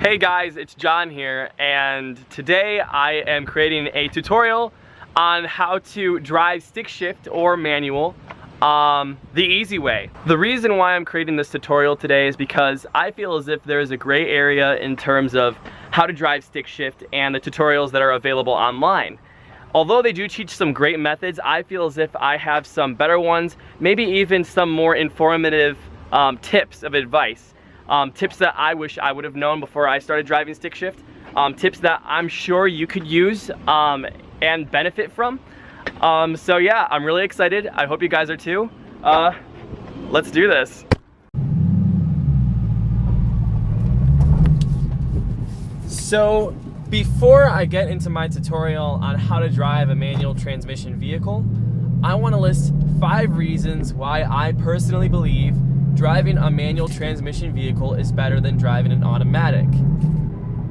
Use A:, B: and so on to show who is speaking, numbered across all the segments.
A: Hey guys, it's John here, and today I am creating a tutorial on how to drive stick shift or manual the easy way. The reason why I'm creating this tutorial today is because I feel as if there is a gray area in terms of how to drive stick shift and the tutorials that are available online. Although they do teach some great methods, I feel as if I have some better ones, maybe even some more informative tips of advice. Tips that I wish I would have known before I started driving stick shift. Tips that I'm sure you could use and benefit from. So yeah, I'm really excited. I hope you guys are too. Let's do this. So before I get into my tutorial on how to drive a manual transmission vehicle, I want to list 5 reasons why I personally believe driving a manual transmission vehicle is better than driving an automatic.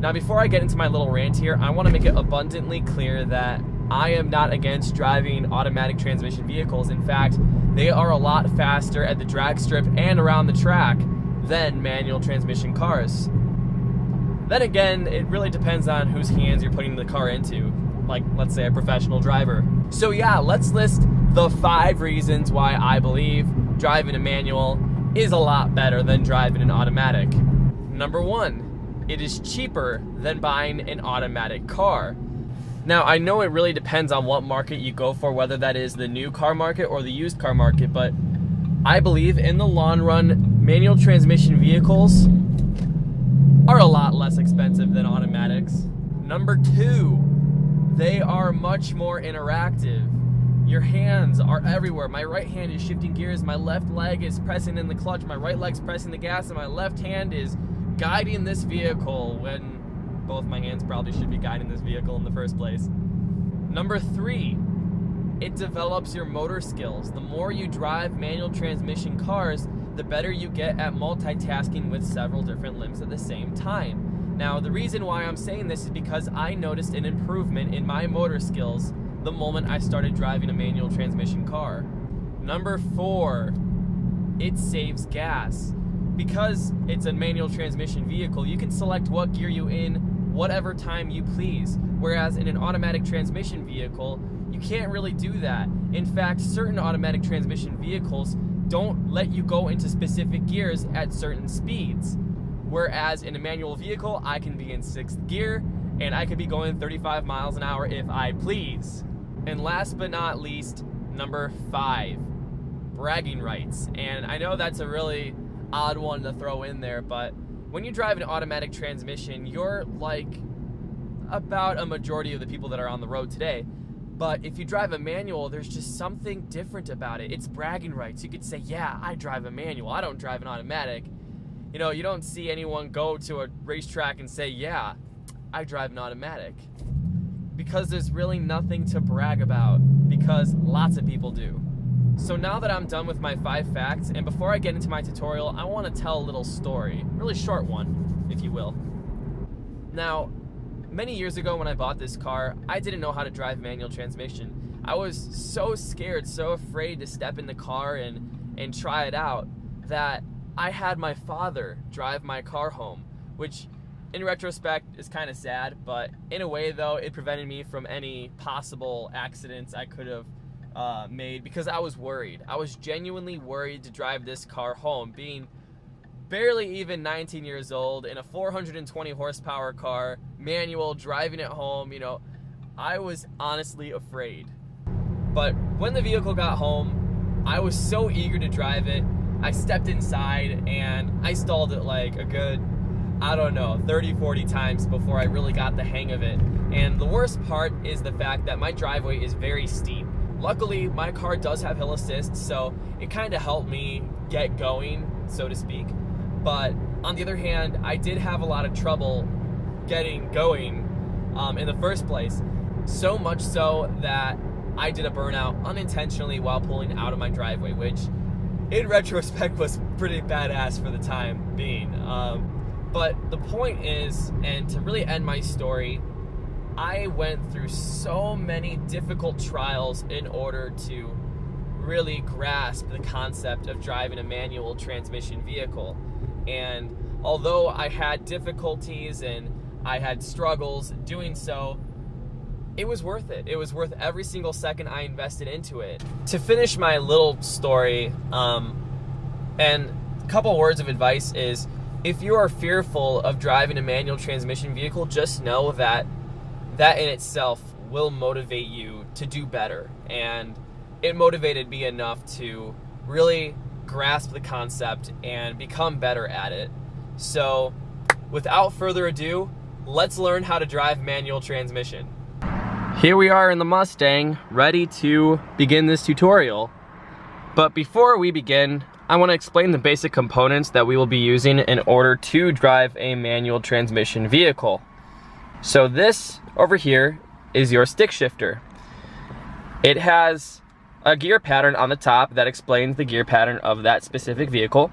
A: Now before I get into my little rant here, I want to make it abundantly clear that I am not against driving automatic transmission vehicles. In fact, they are a lot faster at the drag strip and around the track than manual transmission cars. Then again, it really depends on whose hands you're putting the car into, like let's say a professional driver. So yeah, let's list the 5 reasons why I believe driving a manual is a lot better than driving an automatic. Number 1, it is cheaper than buying an automatic car. Now I know it really depends on what market you go for, whether that is the new car market or the used car market, but I believe in the long run, manual transmission vehicles are a lot less expensive than automatics. Number 2, they are much more interactive. Your hands are everywhere. My right hand is shifting gears, my left leg is pressing in the clutch, my right leg's pressing the gas, and my left hand is guiding this vehicle when both my hands probably should be guiding this vehicle in the first place. Number 3, it develops your motor skills. The more you drive manual transmission cars, the better you get at multitasking with several different limbs at the same time. Now, the reason why I'm saying this is because I noticed an improvement in my motor skills the moment I started driving a manual transmission car. Number 4, it saves gas. Because it's a manual transmission vehicle, you can select what gear you in whatever time you please. Whereas in an automatic transmission vehicle, you can't really do that. In fact, certain automatic transmission vehicles don't let you go into specific gears at certain speeds. Whereas in a manual vehicle, I can be in 6th gear and I could be going 35 miles an hour if I please. And last but not least, number 5, bragging rights. And I know that's a really odd one to throw in there, but when you drive an automatic transmission, you're like about a majority of the people that are on the road today. But if you drive a manual, there's just something different about it. It's bragging rights. You could say, yeah, I drive a manual, I don't drive an automatic. You know, you don't see anyone go to a racetrack and say, yeah, I drive an automatic. Because there's really nothing to brag about, because lots of people do. So now that I'm done with my 5 facts, and before I get into my tutorial, I want to tell a little story. Really short one, if you will. Now, many years ago when I bought this car, I didn't know how to drive manual transmission. I was so scared, so afraid to step in the car and try it out, that I had my father drive my car home, which in retrospect is kind of sad, but in a way though, it prevented me from any possible accidents I could have made, because I was worried. I was genuinely worried to drive this car home, being barely even 19 years old in a 420 horsepower car, manual, driving it home. You know, I was honestly afraid. But when the vehicle got home, I was so eager to drive it. I stepped inside and I stalled it like a good, I don't know, 30-40 times before I really got the hang of it. And the worst part is the fact that my driveway is very steep. Luckily, my car does have hill assist, so it kind of helped me get going, so to speak. But on the other hand, I did have a lot of trouble getting going in the first place. So much so that I did a burnout unintentionally while pulling out of my driveway, which in retrospect was pretty badass for the time being. But the point is, and to really end my story, I went through so many difficult trials in order to really grasp the concept of driving a manual transmission vehicle. And although I had difficulties and I had struggles doing so, it was worth it. It was worth every single second I invested into it. To finish my little story, and a couple words of advice is, if you are fearful of driving a manual transmission vehicle, just know that that in itself will motivate you to do better. And it motivated me enough to really grasp the concept and become better at it. So without further ado, let's learn how to drive manual transmission. Here we are in the Mustang, ready to begin this tutorial. But before we begin, I want to explain the basic components that we will be using in order to drive a manual transmission vehicle. So this over here is your stick shifter. It has a gear pattern on the top that explains the gear pattern of that specific vehicle.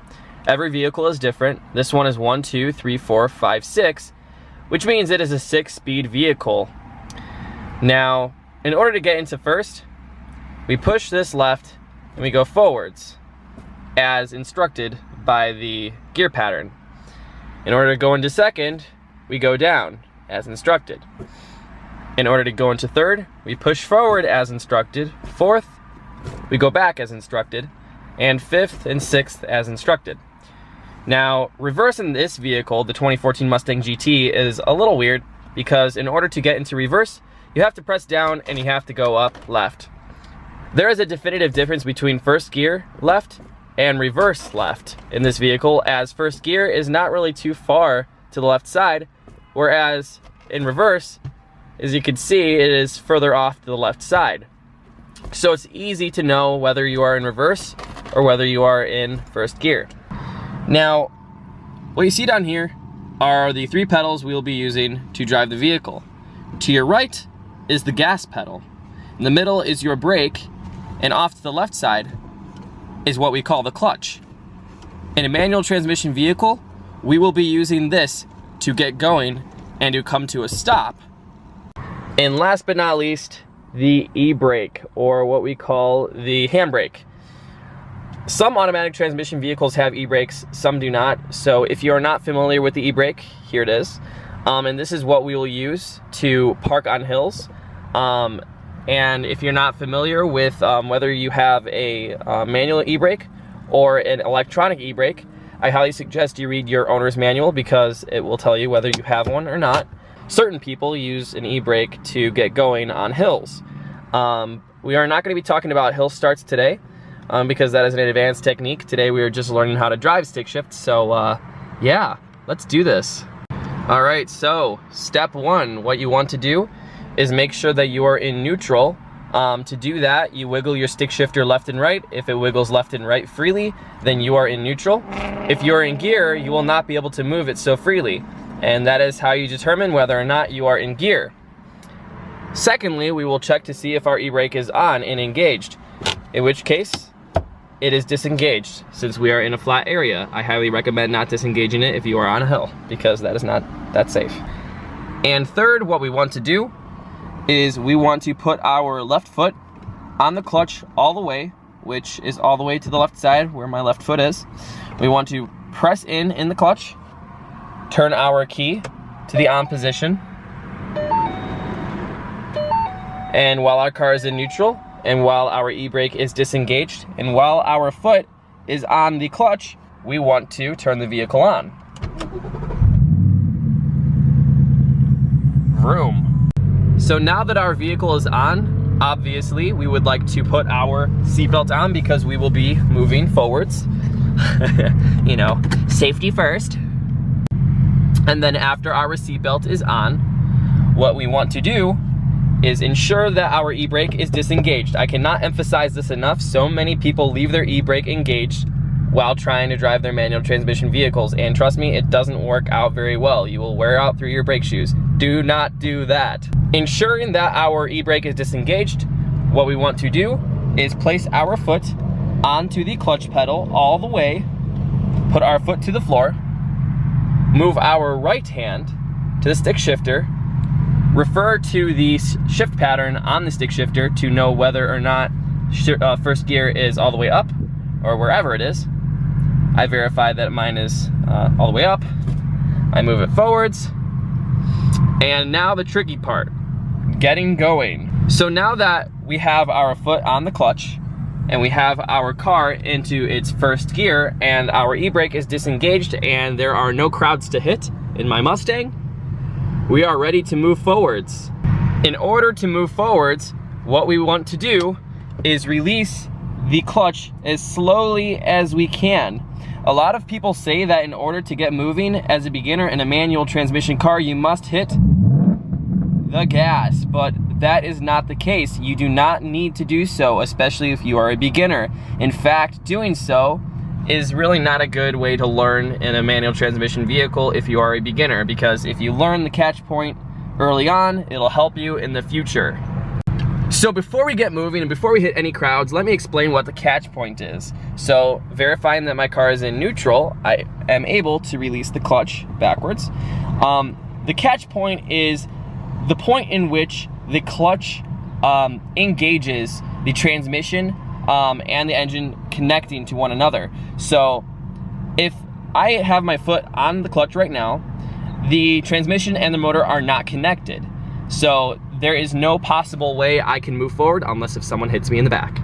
A: Every vehicle is different. This one is 1, 2, 3, 4, 5, 6, which means it is a 6-speed vehicle. Now, in order to get into first, we push this left and we go forwards as instructed by the gear pattern. In order to go into second, we go down as instructed. In order to go into third, we push forward as instructed. Fourth, we go back as instructed. And fifth and sixth as instructed. Now, reverse in this vehicle, the 2014 Mustang GT, is a little weird because in order to get into reverse, you have to press down and you have to go up left. There is a definitive difference between first gear left and reverse left in this vehicle, as first gear is not really too far to the left side, whereas in reverse, as you can see, it is further off to the left side. So it's easy to know whether you are in reverse or whether you are in first gear. Now, what you see down here are the 3 pedals we will be using to drive the vehicle. To your right is the gas pedal. In the middle is your brake, and off to the left side is what we call the clutch. In a manual transmission vehicle, we will be using this to get going and to come to a stop. And last but not least, the e-brake, or what we call the handbrake. Some automatic transmission vehicles have e-brakes, some do not. So if you are not familiar with the e-brake, here it is. And this is what we will use to park on hills. And if you're not familiar with whether you have a manual e-brake or an electronic e-brake, I highly suggest you read your owner's manual because it will tell you whether you have one or not. Certain people use an e-brake to get going on hills. We are not going to be talking about hill starts today because that is an advanced technique. Today we are just learning how to drive stick shift, so yeah, let's do this. Alright, so step 1, what you want to do is make sure that you are in neutral. To do that, you wiggle your stick shifter left and right. If it wiggles left and right freely, then you are in neutral. If you are in gear, you will not be able to move it so freely. And that is how you determine whether or not you are in gear. Secondly, we will check to see if our e-brake is on and engaged, in which case it is disengaged. Since we are in a flat area, I highly recommend not disengaging it if you are on a hill, because that is not that safe. And third, what we want to do is we want to put our left foot on the clutch all the way, which is all the way to the left side where my left foot is. We want to press in the clutch, turn our key to the on position, and while our car is in neutral, and while our e-brake is disengaged, and while our foot is on the clutch, we want to turn the vehicle on. Vroom. So now that our vehicle is on, obviously we would like to put our seatbelt on because we will be moving forwards. You know, safety first. And then after our seatbelt is on, what we want to do is ensure that our e-brake is disengaged. I cannot emphasize this enough. So many people leave their e-brake engaged while trying to drive their manual transmission vehicles, and trust me, it doesn't work out very well. You will wear out through your brake shoes. Do not do that. Ensuring that our e-brake is disengaged, what we want to do is place our foot onto the clutch pedal all the way, put our foot to the floor, move our right hand to the stick shifter, refer to the shift pattern on the stick shifter to know whether or not first gear is all the way up or wherever it is. I verify that mine is all the way up. I move it forwards. And now the tricky part, getting going. So now that we have our foot on the clutch and we have our car into its first gear and our e-brake is disengaged and there are no crowds to hit in my Mustang, we are ready to move forwards. In order to move forwards, what we want to do is release the clutch as slowly as we can. A lot of people say that in order to get moving as a beginner in a manual transmission car, you must hit the gas, but that is not the case. You do not need to do so, especially if you are a beginner. In fact, doing so is really not a good way to learn in a manual transmission vehicle if you are a beginner, because if you learn the catch point early on, it'll help you in the future. So before we get moving and before we hit any crowds, let me explain what the catch point is. So verifying that my car is in neutral, I am able to release the clutch backwards. The catch point is the point in which the clutch engages the transmission and the engine connecting to one another. So if I have my foot on the clutch right now, the transmission and the motor are not connected. So there is no possible way I can move forward unless if someone hits me in the back.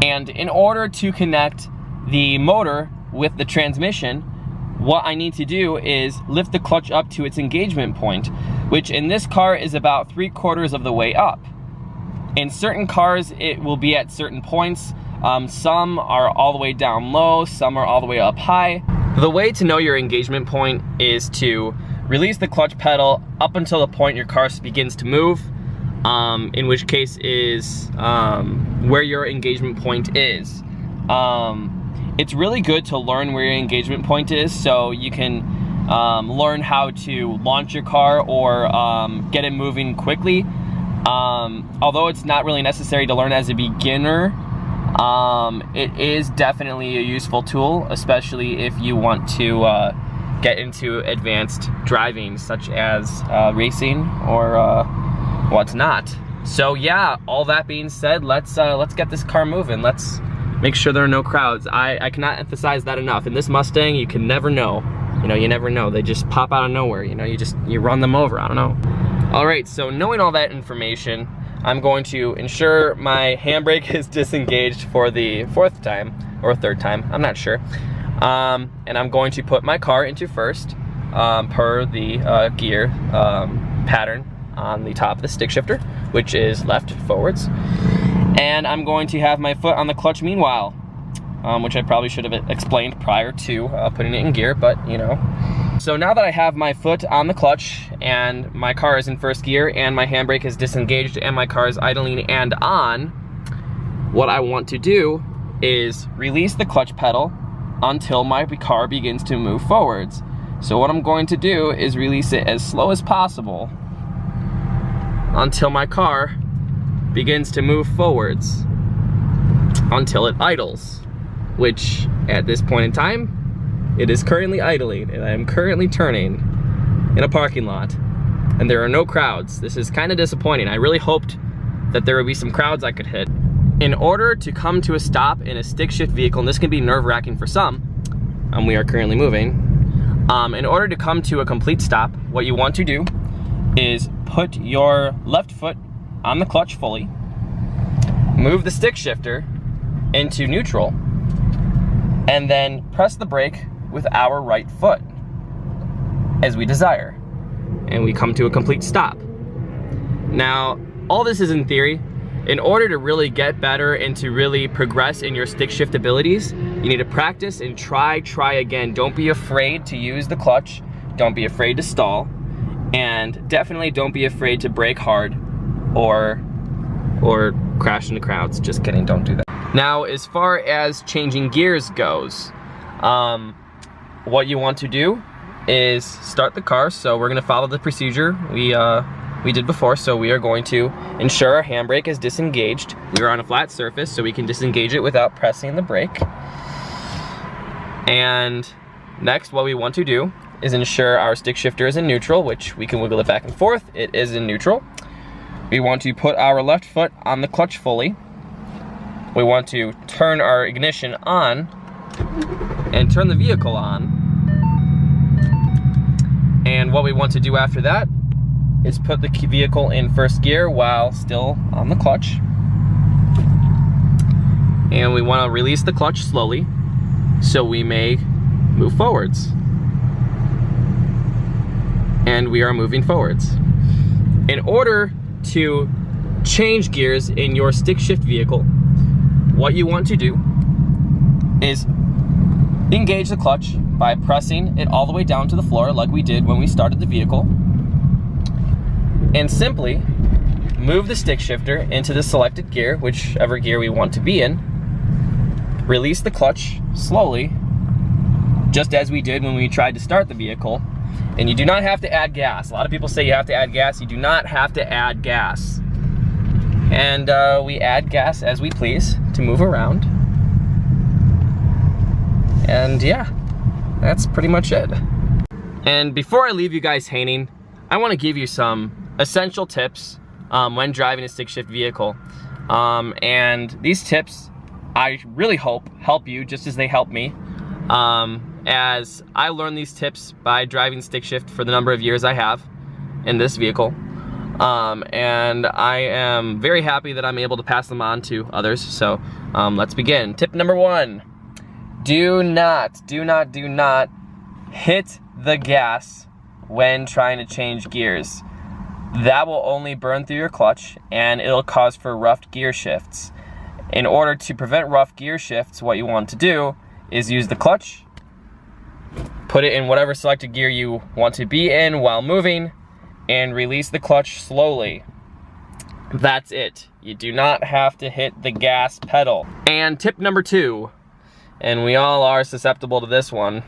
A: And in order to connect the motor with the transmission, what I need to do is lift the clutch up to its engagement point, which in this car is about 3/4 of the way up. In certain cars, it will be at certain points. Some are all the way down low, some are all the way up high. The way to know your engagement point is to release the clutch pedal up until the point your car begins to move, in which case is where your engagement point is. It's really good to learn where your engagement point is so you can learn how to launch your car or get it moving quickly. Although it's not really necessary to learn as a beginner, it is definitely a useful tool, especially if you want to get into advanced driving, such as racing or what's not. So yeah, all that being said, let's get this car moving. Let's make sure there are no crowds. I cannot emphasize that enough. In this Mustang, you can never know. You know, you never know. They just pop out of nowhere. You know, you run them over. I don't know. All right, so knowing all that information, I'm going to ensure my handbrake is disengaged for the 4th time or 3rd time. I'm not sure. And I'm going to put my car into first per the gear pattern on the top of the stick shifter, which is left forwards. And I'm going to have my foot on the clutch meanwhile, which I probably should have explained prior to putting it in gear, but you know. So now that I have my foot on the clutch and my car is in first gear and my handbrake is disengaged and my car is idling and on, what I want to do is release the clutch pedal until my car begins to move forwards. So what I'm going to do is release it as slow as possible until my car begins to move forwards until it idles, which at this point in time, it is currently idling, and I am currently turning in a parking lot, and there are no crowds. This is kind of disappointing. I really hoped that there would be some crowds I could hit. In order to come to a stop in a stick shift vehicle, and this can be nerve-wracking for some, we are currently moving. In order to come to a complete stop, what you want to do is put your left foot on the clutch fully, move the stick shifter into neutral, and then press the brake with our right foot as we desire, and we come to a complete stop. Now, all this is in theory. In order to really get better and to really progress in your stick shift abilities, you need to practice and try again. Don't be afraid to use the clutch. Don't be afraid to stall. And definitely don't be afraid to brake hard or crash into crowds. Just kidding, don't do that. Now, as far as changing gears goes, what you want to do is start the car. So we're gonna follow the procedure we did before. So we are going to ensure our handbrake is disengaged. We are on a flat surface, so we can disengage it without pressing the brake. And next, what we want to do is ensure our stick shifter is in neutral, which we can wiggle it back and forth. It is in neutral. We want to put our left foot on the clutch fully. We want to turn our ignition on and turn the vehicle on. And what we want to do after that is put the vehicle in first gear while still on the clutch. And we want to release the clutch slowly so we may move forwards. And we are moving forwards. In order to change gears in your stick shift vehicle, what you want to do is engage the clutch by pressing it all the way down to the floor like we did when we started the vehicle, and simply move the stick shifter into the selected gear, whichever gear we want to be in. Release the clutch slowly, just as we did when we tried to start the vehicle. And you do not have to add gas. A lot of people say you have to add gas. You do not have to add gas. And we add gas as we please to move around. And yeah, that's pretty much it. And before I leave you guys hanging, I want to give you some essential tips when driving a stick shift vehicle. And these tips, I really hope help you just as they help me. As I learned these tips by driving stick shift for the number of years I have in this vehicle. And I am very happy that I'm able to pass them on to others. So let's begin. Tip number 1, do not hit the gas when trying to change gears. That will only burn through your clutch and it'll cause for rough gear shifts. In order to prevent rough gear shifts, what you want to do is use the clutch, put it in whatever selected gear you want to be in while moving, and release the clutch slowly. That's it. You do not have to hit the gas pedal. And tip number 2, and we all are susceptible to this one,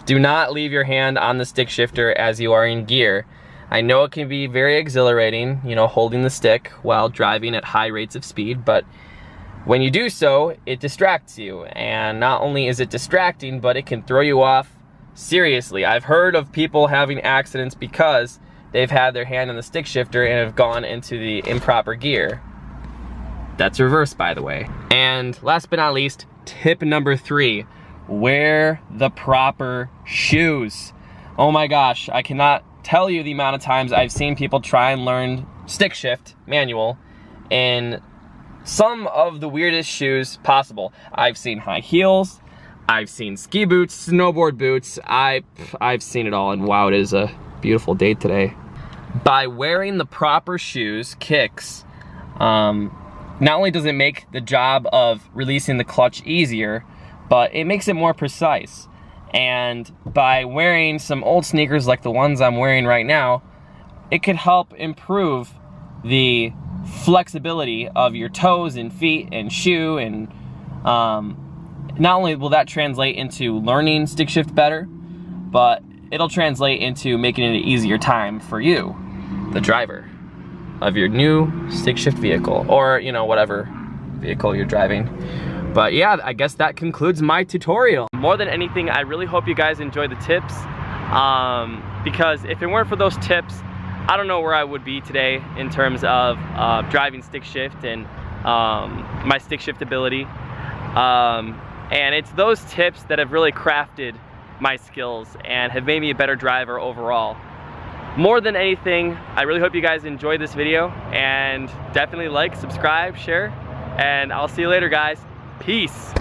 A: do not leave your hand on the stick shifter as you are in gear. I know it can be very exhilarating, you know, holding the stick while driving at high rates of speed, but when you do so, it distracts you. And not only is it distracting, but it can throw you off seriously. I've heard of people having accidents because they've had their hand on the stick shifter and have gone into the improper gear. That's reverse, by the way. And last but not least, tip number 3, wear the proper shoes. Oh my gosh, I cannot tell you the amount of times I've seen people try and learn stick shift manual in some of the weirdest shoes possible. I've seen high heels, I've seen ski boots, snowboard boots, I've seen it all, and wow, it is a beautiful day today. By wearing the proper shoes, kicks, not only does it make the job of releasing the clutch easier, but it makes it more precise. And by wearing some old sneakers like the ones I'm wearing right now, it could help improve the flexibility of your toes and feet and shoe, and not only will that translate into learning stick shift better, but it'll translate into making it an easier time for you, the driver of your new stick shift vehicle, or you know, whatever vehicle you're driving. But yeah, I guess that concludes my tutorial. More than anything, I really hope you guys enjoy the tips, because if it weren't for those tips, I don't know where I would be today in terms of driving stick shift and my stick shift ability. And it's those tips that have really crafted my skills and have made me a better driver overall. More than anything, I really hope you guys enjoyed this video, and definitely like, subscribe, share, and I'll see you later, guys. Peace.